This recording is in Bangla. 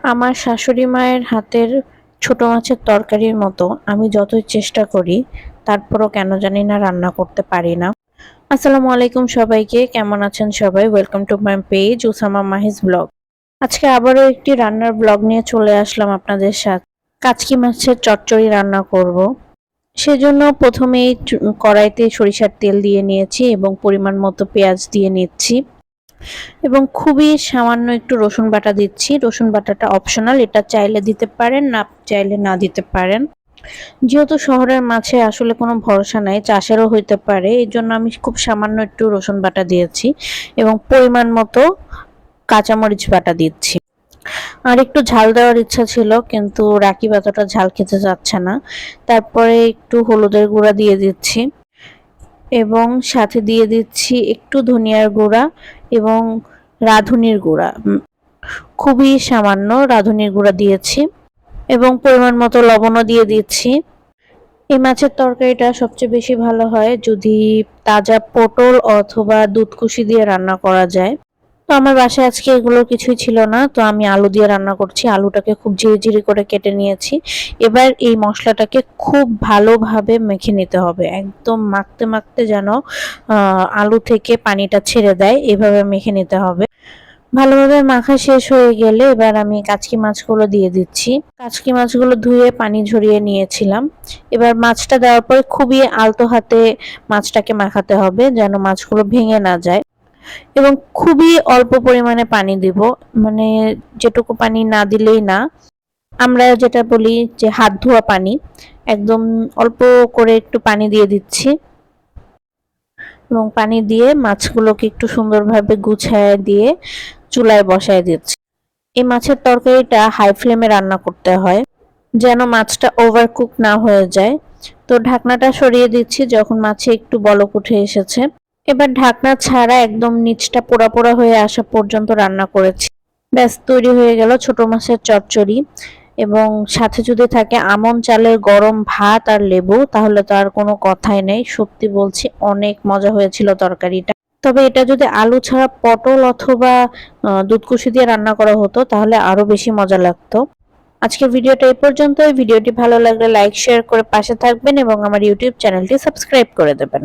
আমার শাশুড়ি মায়ের হাতের ছোট মাছের তরকারির মতো আমি যতই চেষ্টা করি তারপরও কেন জানি না রান্না করতে পারি না। আসসালামু আলাইকুম সবাইকে, কেমন আছেন সবাই? Welcome to my page Usama Mahi's blog. আজকে আবারও একটি রান্নার ব্লগ নিয়ে চলে আসলাম আপনাদের সাথে। কাচকি মাছের চচ্চড়ি রান্না করব। সেজন্য প্রথমেই কড়াইতে সরিষার তেল দিয়ে নিয়েছি এবং পরিমাণ মতো পেঁয়াজ দিয়ে নিচ্ছি এবং খুবই সামান্য একটু রসুন বাটা দিচ্ছি। রসুন বাটাটা অপশনাল, এটা চাইলে দিতে পারেন, না চাইলে না দিতে পারেন। যেহেতু শহরের মাছে আসলে কোনো ভরসা নাই, চাষেরও হইতে পারে, এই জন্য আমি খুব সামান্য একটু রসুন বাটা দিয়েছি এবং পরিমাণ মতো কাঁচামরিচ বাটা দিচ্ছি। আর একটু ঝাল দেওয়ার ইচ্ছা ছিল কিন্তু রাকিব এতটা ঝাল খেতে চাচ্ছে না। তারপরে একটু হলুদের গুঁড়া দিয়ে দিচ্ছি এবং সাথে দিয়ে দিচ্ছি একটু ধনিয়ার গুঁড়া এবং রাঁধুনির গুঁড়া, খুবই সামান্য রাঁধুনির গুঁড়া দিয়েছি এবং পরিমাণ মতো লবণও দিয়ে দিচ্ছি। এই মাছের তরকারিটা সবচেয়ে বেশি ভালো হয় যদি তাজা পটল অথবা দুধকুশি দিয়ে রান্না করা যায়। তো আমার বাসায় আজকে এগুলো কিছুই ছিল না, তো আমি আলু দিয়ে রান্না করছি। আলুটাকে খুব ঝিরিঝিরি করে কেটে নিয়েছি। এবার এই মশলাটাকে খুব ভালোভাবে মেখে নিতে হবে, একদম মাখতে মাখতে যেন আলু থেকে পানিটা ছেড়ে দেয়, এভাবে মেখে নিতে হবে। ভালোভাবে মাখা শেষ হয়ে গেলে এবার আমি কাচকি মাছগুলো দিয়ে দিচ্ছি। কাচকি মাছগুলো ধুয়ে পানি ঝরিয়ে নিয়েছিলাম। এবার মাছটা দেওয়ার পরে খুবই আলতো হাতে মাছটাকে মাখাতে হবে যেন মাছগুলো ভেঙে না যায় এবং খুবই অল্প পরিমাণে পানি দিব, মানে যেটুকু পানি না দিলেই না, আমরা যেটা বলি যে হাত ধোয়া পানি, একদম অল্প করে একটু পানি দিয়ে দিচ্ছি এবং পানি দিয়ে মাছগুলোকে একটু সুন্দরভাবে গুছিয়ে দিয়ে চুলায় বসায় দিচ্ছি। এই মাছের তরকারিটা হাই ফ্লেমে রান্না করতে হয় যেন মাছটা ওভারকুক না হয়ে যায়। তো ঢাকনাটা সরিয়ে দিচ্ছি যখন মাছে একটু বলক উঠে এসেছে। এবার ঢাকনা ছাড়া একদম নিচটা পোড়া পোড়া হয়ে আসা পর্যন্ত রান্না করেছি। ব্যাস তৈরি হয়ে গেল ছোট মাছের চচ্চড়ি। এবং সাথে যদি থাকে আমন চালের গরম ভাত আর লেবু, তাহলে তো আর কোনো কথাই নেই। সত্যি বলছি, অনেক মজা হয়েছিল তরকারিটা। তবে এটা যদি আলু ছাড়া পটল অথবা দুধকুশি দিয়ে রান্না করা হতো তাহলে আরো বেশি মজা লাগতো। আজকের ভিডিওটা এই পর্যন্তই। ভিডিওটি ভালো লাগলে লাইক শেয়ার করে পাশে থাকবেন এবং আমার ইউটিউব চ্যানেলটি সাবস্ক্রাইব করে দেবেন।